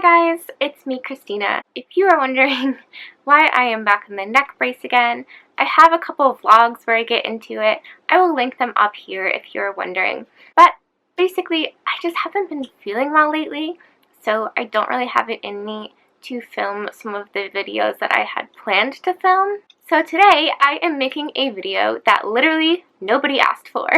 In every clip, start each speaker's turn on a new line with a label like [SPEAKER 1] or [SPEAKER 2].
[SPEAKER 1] Hi guys, it's me, Christina. If you are wondering why I am back in the neck brace again, I have a couple of vlogs where I get into it. I will link them up here if you're wondering. But basically, I just haven't been feeling well lately, so I don't really have it in me to film some of the videos that I had planned to film. So today, I am making a video that literally nobody asked for.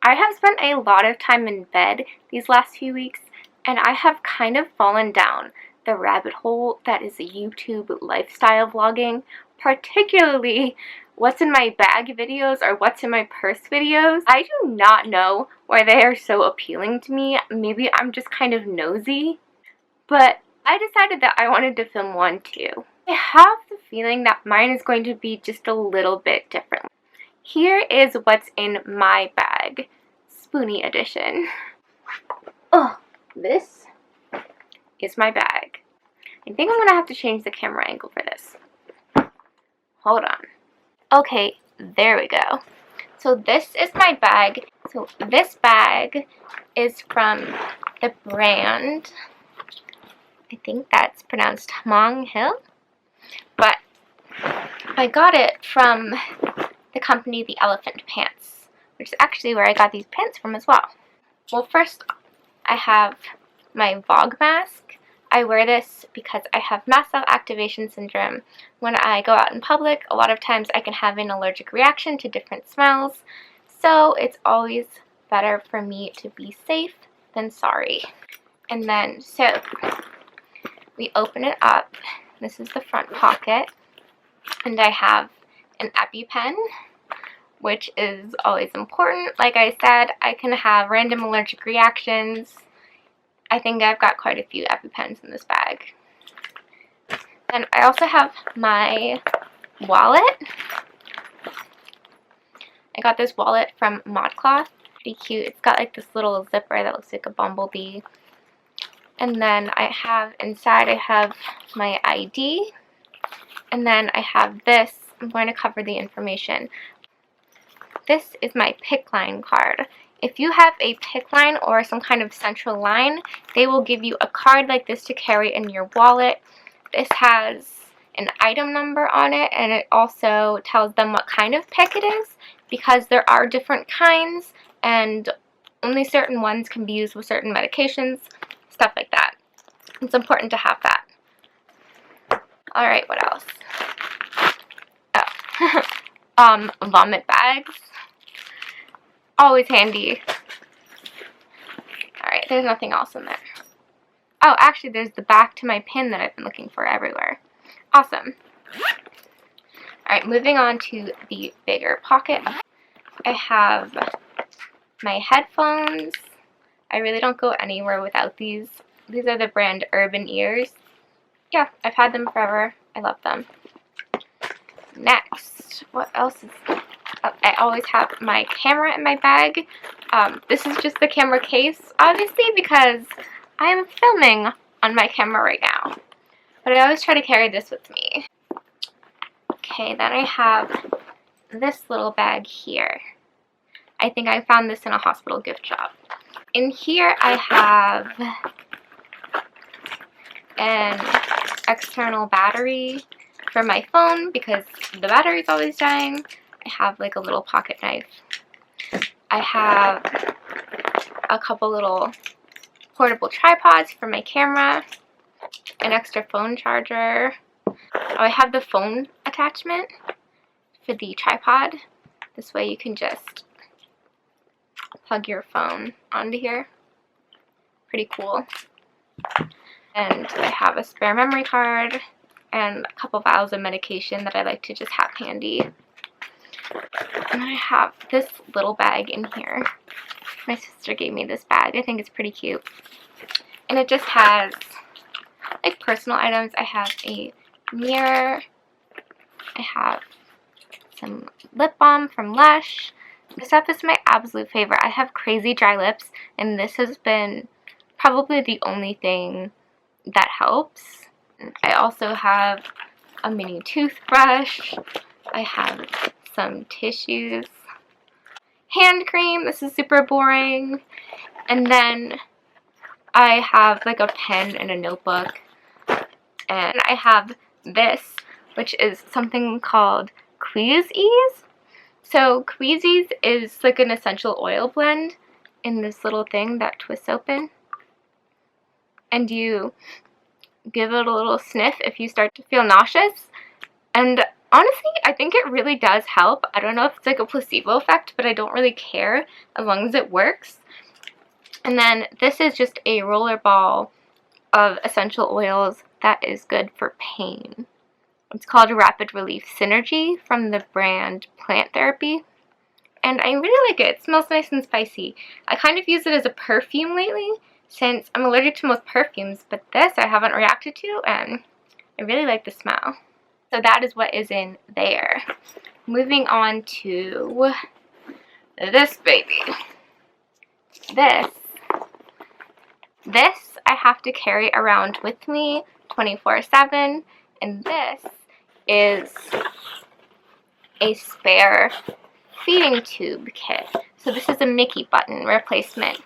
[SPEAKER 1] I have spent a lot of time in bed these last few weeks, and I have kind of fallen down the rabbit hole that is YouTube lifestyle vlogging, particularly what's in my bag videos or what's in my purse videos. I do not know why they are so appealing to me. Maybe I'm just kind of nosy, but I decided that I wanted to film one too. I have the feeling that mine is going to be just a little bit different. Here is what's in my bag, Spoonie edition. Oh. This is my bag. I think I'm going to have to change the camera angle for this. Hold on. Okay, there we go. So this is my bag. So this bag is from the brand, I think that's pronounced Hmong Hill, but I got it from the company The Elephant Pants, which is actually where I got these pants from as well. Well, first I have my Vogue mask. I wear this because I have mast cell activation syndrome. When I go out in public, a lot of times I can have an allergic reaction to different smells, so it's always better for me to be safe than sorry. And then, so, we open it up. This is the front pocket, and I have an EpiPen, which is always important. Like I said, I can have random allergic reactions. I think I've got quite a few EpiPens in this bag. And I also have my wallet. I got this wallet from ModCloth. Pretty cute. It's got like this little zipper that looks like a bumblebee. And then I have inside, I have my ID. And then I have this. I'm going to cover the information. This is my PICC line card. If you have a PICC line or some kind of central line, they will give you a card like this to carry in your wallet. This has an item number on it, and it also tells them what kind of PICC it is, because there are different kinds and only certain ones can be used with certain medications, stuff like that. It's important to have that. Alright, what else? Oh. Vomit bags. Always handy. Alright, there's nothing else in there. Oh, actually, there's the back to my pin that I've been looking for everywhere. Awesome. Alright, moving on to the bigger pocket. I have my headphones. I really don't go anywhere without these. These are the brand Urban Ears. Yeah, I've had them forever. I love them. Next, what else is I always have my camera in my bag. This is just the camera case, obviously, because I am filming on my camera right now. But I always try to carry this with me. Okay, then I have this little bag here. I think I found this in a hospital gift shop. In here I have an external battery for my phone because the battery is always dying. I have like a little pocket knife. I have a couple little portable tripods for my camera, an extra phone charger. Oh, I have the phone attachment for the tripod. This way you can just plug your phone onto here. Pretty cool. And I have a spare memory card and a couple vials of medication that I like to just have handy. And I have this little bag in here. My sister gave me this bag. I think it's pretty cute. And it just has like personal items. I have a mirror. I have some lip balm from Lush. This stuff is my absolute favorite. I have crazy dry lips, and this has been probably the only thing that helps. I also have a mini toothbrush. I have some tissues, hand cream. This is super boring. And then I have like a pen and a notebook, and I have this, which is something called Queaseys. So Queaseys is like an essential oil blend in this little thing that twists open, and you give it a little sniff if you start to feel nauseous. And honestly, I think it really does help. I don't know if it's like a placebo effect, but I don't really care as long as it works. And then this is just a roller ball of essential oils that is good for pain. It's called Rapid Relief Synergy from the brand Plant Therapy. And I really like it. It smells nice and spicy. I kind of use it as a perfume lately since I'm allergic to most perfumes, but this I haven't reacted to, and I really like the smell. So that is what is in there. Moving on to this baby. This I have to carry around with me 24/7, and this is a spare feeding tube kit. So this is a Mickey button replacement.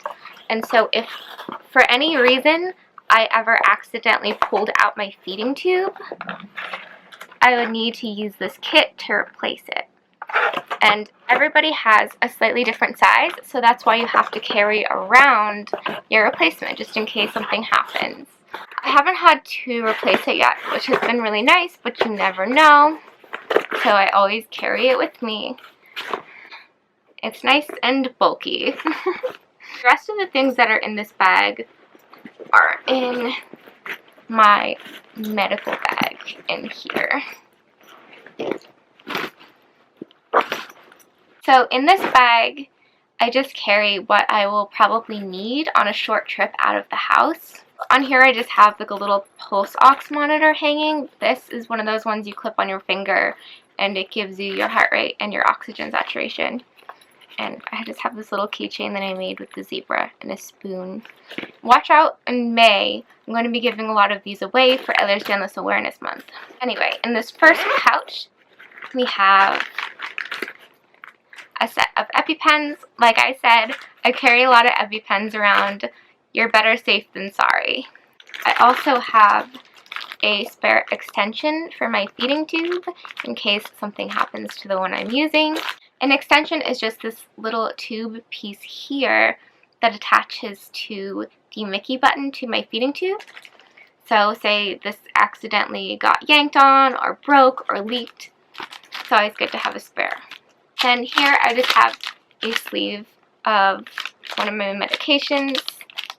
[SPEAKER 1] And so if for any reason I ever accidentally pulled out my feeding tube, I would need to use this kit to replace it. And everybody has a slightly different size, so that's why you have to carry around your replacement just in case something happens. I haven't had to replace it yet, which has been really nice, but you never know. So I always carry it with me. It's nice and bulky. The rest of the things that are in this bag are in my medical bag in here. So in this bag, I just carry what I will probably need on a short trip out of the house. On here I just have like a little pulse ox monitor hanging. This is one of those ones you clip on your finger and it gives you your heart rate and your oxygen saturation. And I just have this little keychain that I made with the zebra and a spoon. Watch out in May. I'm going to be giving a lot of these away for Allergy Endless Awareness Month. Anyway, in this first pouch, we have a set of EpiPens. Like I said, I carry a lot of EpiPens around. You're better safe than sorry. I also have a spare extension for my feeding tube in case something happens to the one I'm using. An extension is just this little tube piece here that attaches to the Mickey button to my feeding tube. So say this accidentally got yanked on or broke or leaked, it's always good to have a spare. Then here I just have a sleeve of one of my medications.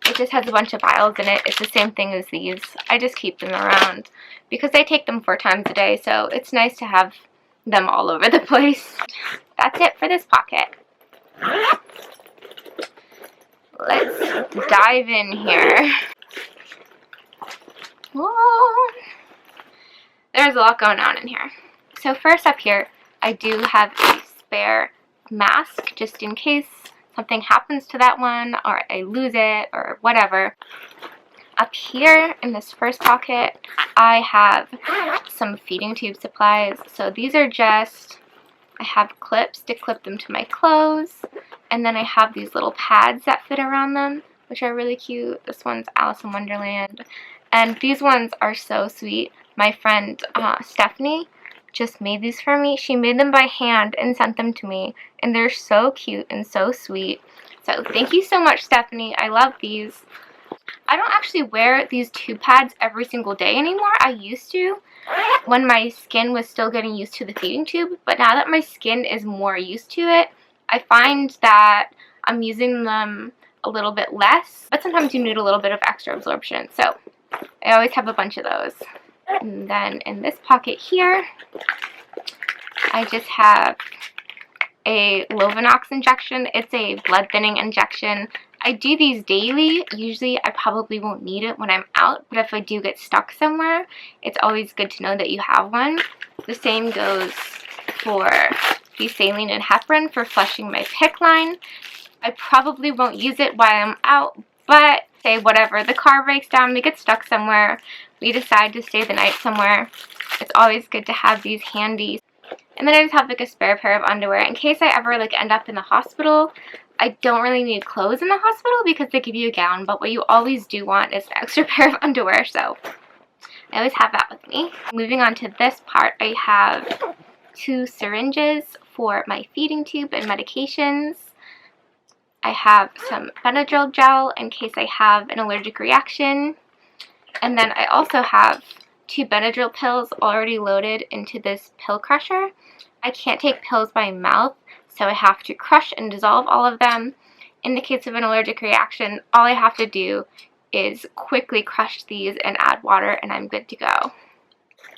[SPEAKER 1] It just has a bunch of vials in it. It's the same thing as these. I just keep them around because I take them 4 times a day, so it's nice to have them all over the place. That's it for this pocket. Let's dive in here. Whoa. There's a lot going on in here. So first up here, I do have a spare mask just in case something happens to that one or I lose it or whatever. Up here in this first pocket, I have some feeding tube supplies. So these are just, I have clips to clip them to my clothes, and then I have these little pads that fit around them, which are really cute. This one's Alice in Wonderland, and these ones are so sweet. My friend Stephanie just made these for me. She made them by hand and sent them to me, and they're so cute and so sweet. So thank you so much, Stephanie. I love these. I don't actually wear these tube pads every single day anymore. I used to when my skin was still getting used to the feeding tube, but now that my skin is more used to it, I find that I'm using them a little bit less, but sometimes you need a little bit of extra absorption, so I always have a bunch of those. And then in this pocket here, I just have a Lovenox injection. It's a blood thinning injection. I do these daily. Usually I probably won't need it when I'm out, but if I do get stuck somewhere, it's always good to know that you have one. The same goes for the saline and heparin for flushing my PICC line. I probably won't use it while I'm out, but say whatever, the car breaks down, we get stuck somewhere, we decide to stay the night somewhere, it's always good to have these handy. And then I just have like a spare pair of underwear in case I ever like end up in the hospital. I don't really need clothes in the hospital because they give you a gown, but what you always do want is an extra pair of underwear, so I always have that with me. Moving on to this part, I have 2 syringes for my feeding tube and medications. I have some Benadryl gel in case I have an allergic reaction. And then I also have 2 Benadryl pills already loaded into this pill crusher. I can't take pills by mouth, so I have to crush and dissolve all of them. In the case of an allergic reaction, all I have to do is quickly crush these and add water and I'm good to go.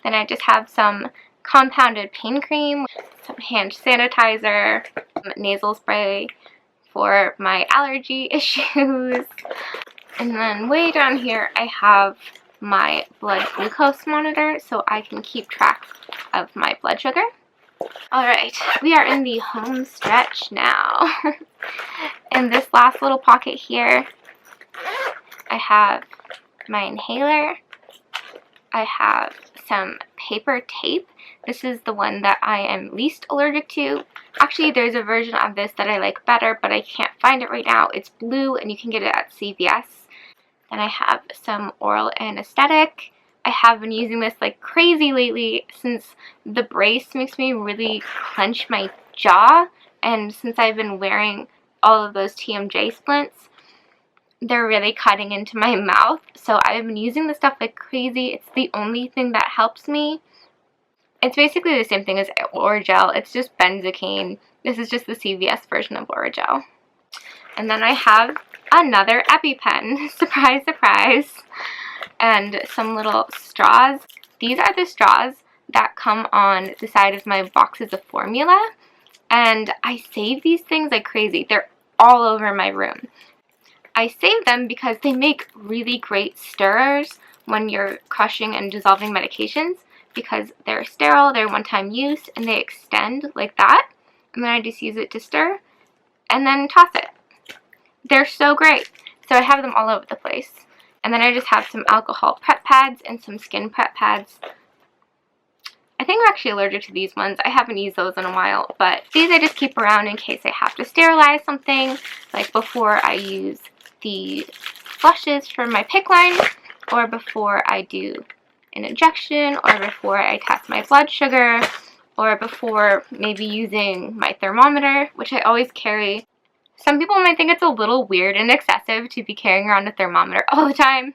[SPEAKER 1] Then I just have some compounded pain cream, some hand sanitizer, some nasal spray for my allergy issues. And then way down here I have my blood glucose monitor so I can keep track of my blood sugar. Alright, we are in the home stretch now. In this last little pocket here, I have my inhaler. I have some paper tape. This is the one that I am least allergic to. Actually, there's a version of this that I like better, but I can't find it right now. It's blue and you can get it at CVS. Then I have some oral anesthetic. I have been using this like crazy lately since the brace makes me really clench my jaw, and since I've been wearing all of those TMJ splints, they're really cutting into my mouth. So I've been using this stuff like crazy. It's the only thing that helps me. It's basically the same thing as Oragel. It's just benzocaine. This is just the CVS version of Oragel. And then I have another EpiPen. Surprise, surprise. And some little straws. These are the straws that come on the side of my boxes of formula. And I save these things like crazy. They're all over my room. I save them because they make really great stirrers when you're crushing and dissolving medications, because they're sterile, they're one-time use, and they extend like that. And then I just use it to stir and then toss it. They're so great. So I have them all over the place. And then I just have some alcohol prep pads and some skin prep pads. I think I'm actually allergic to these ones. I haven't used those in a while, but these I just keep around in case I have to sterilize something, like before I use the flushes for my PICC line, or before I do an injection, or before I test my blood sugar, or before maybe using my thermometer, which I always carry. Some people might think it's a little weird and excessive to be carrying around a thermometer all the time,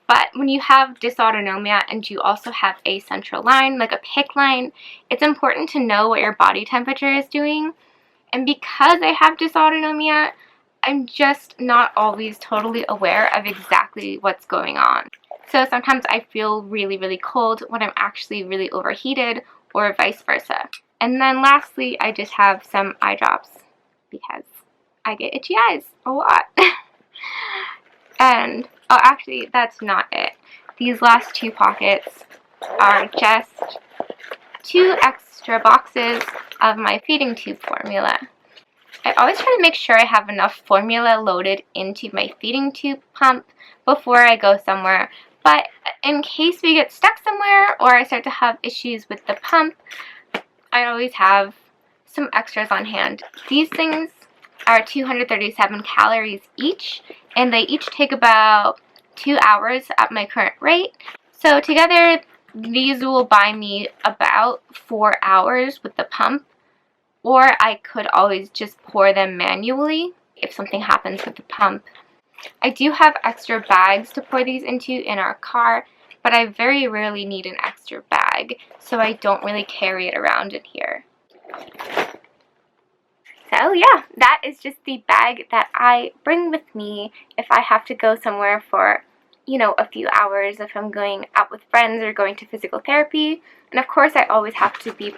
[SPEAKER 1] but when you have dysautonomia and you also have a central line, like a PICC line, it's important to know what your body temperature is doing. And because I have dysautonomia, I'm just not always totally aware of exactly what's going on. So sometimes I feel really, really cold when I'm actually really overheated, or vice versa. And then lastly, I just have some eye drops because I get itchy eyes a lot. And, oh, actually, that's not it. These last 2 pockets are just 2 extra boxes of my feeding tube formula. I always try to make sure I have enough formula loaded into my feeding tube pump before I go somewhere. But in case we get stuck somewhere or I start to have issues with the pump, I always have some extras on hand. These things are 237 calories each, and they each take about 2 hours at my current rate. So together, these will buy me about 4 hours with the pump, or I could always just pour them manually if something happens with the pump. I do have extra bags to pour these into in our car, but I very rarely need an extra bag, so I don't really carry it around in here. So yeah, that is just the bag that I bring with me if I have to go somewhere for, you know, a few hours, if I'm going out with friends or going to physical therapy. And of course I always have to be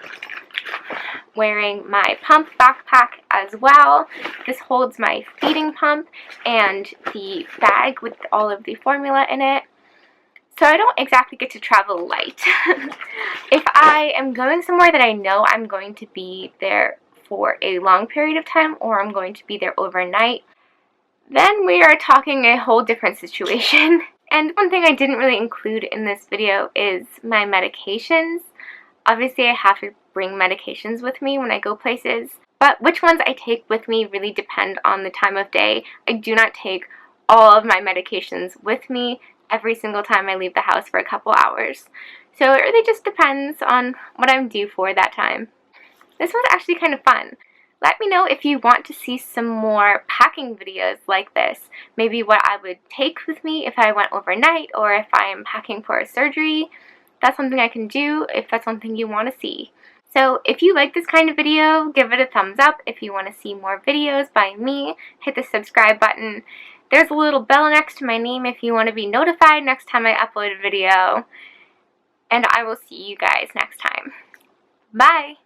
[SPEAKER 1] wearing my pump backpack as well. This holds my feeding pump and the bag with all of the formula in it. So I don't exactly get to travel light. If I am going somewhere that I know I'm going to be there for a long period of time, or I'm going to be there overnight, then we are talking a whole different situation. And one thing I didn't really include in this video is my medications. Obviously I have to bring medications with me when I go places, But which ones I take with me really depend on the time of day. I do not take all of my medications with me every single time I leave the house for a couple hours. So it really just depends on what I'm due for that time. This was actually kind of fun. Let me know if you want to see some more packing videos like this. Maybe what I would take with me if I went overnight or if I am packing for a surgery. That's something I can do if that's something you want to see. So if you like this kind of video, give it a thumbs up. If you want to see more videos by me, hit the subscribe button. There's a little bell next to my name if you want to be notified next time I upload a video. And I will see you guys next time. Bye!